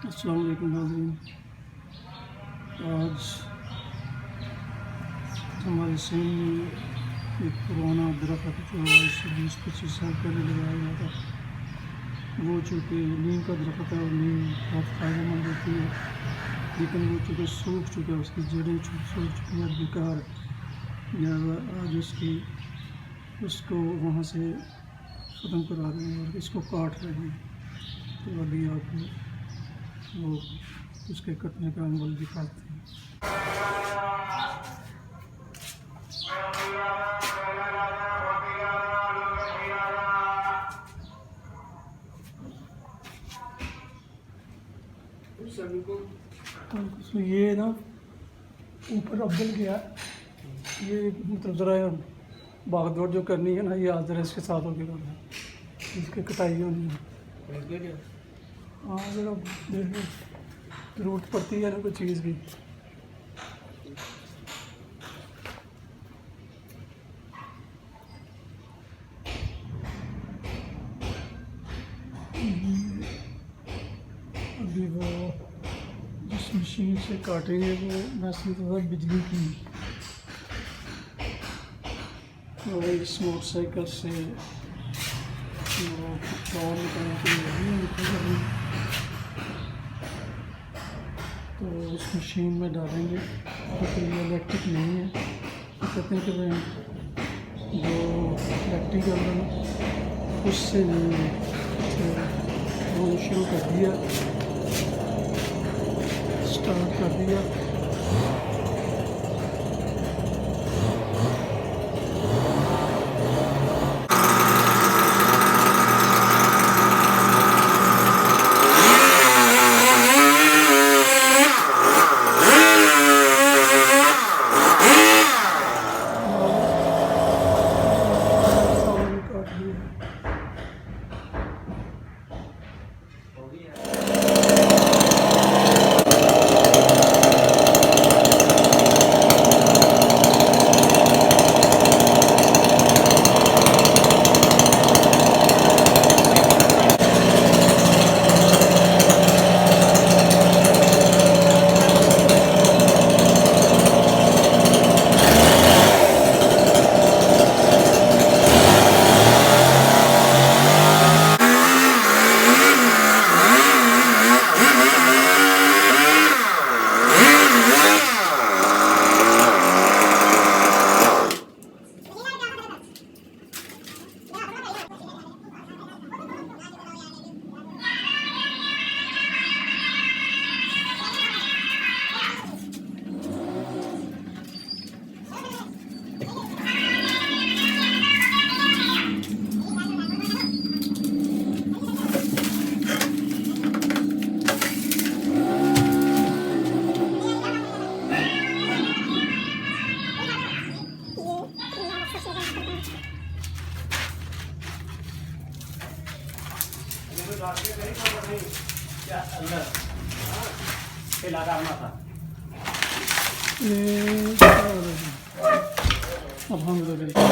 السلام علیکم ناظرین، آج ہمارے سامنے ایک پرانا درخت جو آج سے 20-25 سال پہلے لگایا گیا تھا، وہ چونکہ نیم کا درخت ہے اور نیم بہت فائدہ مند ہوتی ہے، لیکن وہ چونکہ سوکھ چکا ہے، اس کی جڑیں سوکھ چکی ہیں، بیکار ہے، لہٰذا آج اس کو وہاں سے ختم کرا رہے ہیں اور اس کو کاٹ رہے ہیں۔ تو ابھی آپ وہ اس کے کٹنے کا عمل دکھاتے ہیں۔ تو یہ نا اوپر ابل گیا، یہ مطلب ذرا باغ دوڑ جو کرنی ہے نا، یہ آج ذرا اس کے ساتھ ہو کے کرنا ہے، اس کی کٹائی ہونی ہے۔ ہاں ذرا ضرورت پڑتی ہے نا کوئی چیز کی۔ ابھی وہ جس مشین سے کاٹیں گے وہ میں سمجھتا تھا بجلی کی، اور اس موٹر سائیکل سے وہ پاور نکالنے کے لیے تو اس مشین میں ڈالیں گے، کیونکہ یہ الیکٹرک نہیں ہے۔ کہتے ہیں کہ جو الیکٹریکل ہے اس سے وہ شروع کر دیا، اسٹارٹ کر دیا۔ الحمدللہ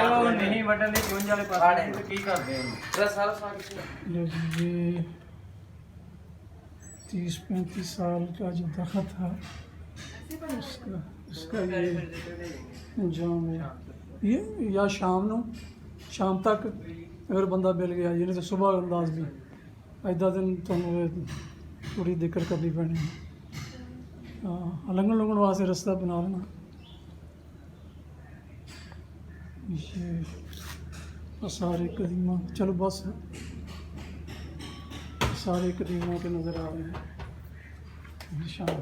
وہ نہیں وڈن دی چونج والے پاسے تے کی کردے ہیں لو جی یہ 30-35 سال کا جو درخت تھا اس کا یہ انجام ہے. یہ یا شام تک اگر بندہ مل گیا یعنی تو صبح انداز بھی ایدا دن تمہیں تھوڑی دقت کرنی پینی ہے. لنگن واسطے رستہ بنا لینا. یہ سارے قدیمہ چلو بس سارے قدیموں کے نظر آ رہے ہیں نشان.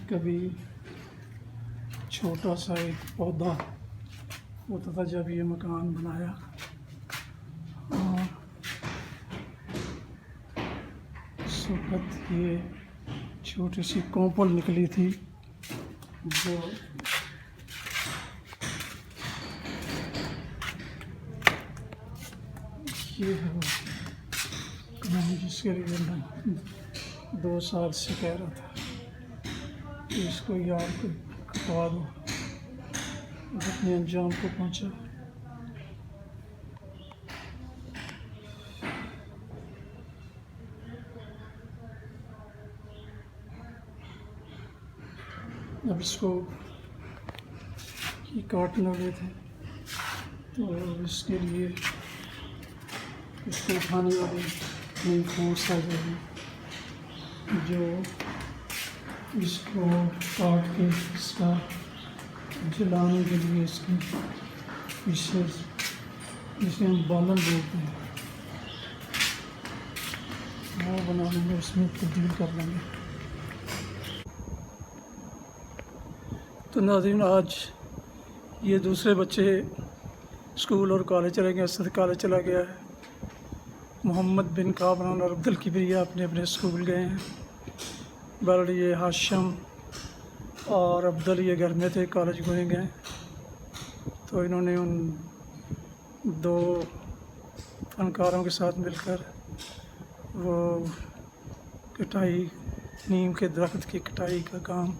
کبھی چھوٹا سا ایک پودا ہوتا تھا جب یہ مکان بنایا اور اس وقت یہ چھوٹی سی کونپل نکلی تھی جو یہ ہے وہ جس کے لیے میں 2 سال سے کہہ رہا تھا کہ اس کو یار کو کٹوا دو اپنے انجام کو پہنچا. اب اس کو یہ کاٹنے والے تھے تو اس کے لیے اس کو اٹھانے والی نئی فورس آ جائے گی جو اس کو کاٹ کے اس کا جلانے کے لیے اس کی پیچھے جسے ہم بالن بولتے ہیں وہ بنا لیں گے اس میں تبدیل کر لیں گے. تو ناظرین آج یہ دوسرے بچے اسکول اور کالج چلے گئے. اسد کالج چلا گیا ہے. محمد بن کامران اور عبد الکبریہ اپنے اسکول گئے ہیں. بہرحال یہ ہاشم اور عبدل یہ گھر میں تھے کالج گوئیں گئے. تو انہوں نے ان 2 فنکاروں کے ساتھ مل کر وہ کٹائی نیم کے درخت کی کٹائی کا کام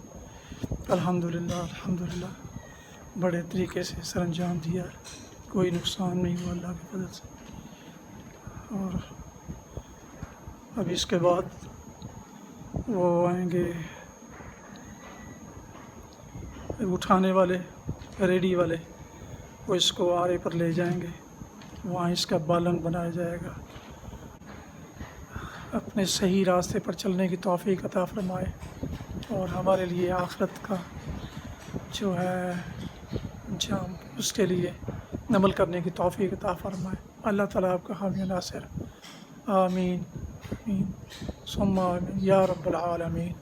الحمدللہ بڑے طریقے سے سر انجام دیا. کوئی نقصان نہیں ہوا اللہ کے فضل سے. اور ابھی اس کے بعد وہ آئیں گے اٹھانے والے ریڈی والے وہ اس کو آرے پر لے جائیں گے. وہاں اس کا بالن بنایا جائے گا. اپنے صحیح راستے پر چلنے کی توفیق عطا فرمائے اور ہمارے لیے آخرت کا جو ہے انجام اس کے لیے عمل کرنے کی توفیق عطا فرمائے. اللہ تعالیٰ آپ کا حامی و ناصر. آمین آمین ثم آمین یا رب العالمین.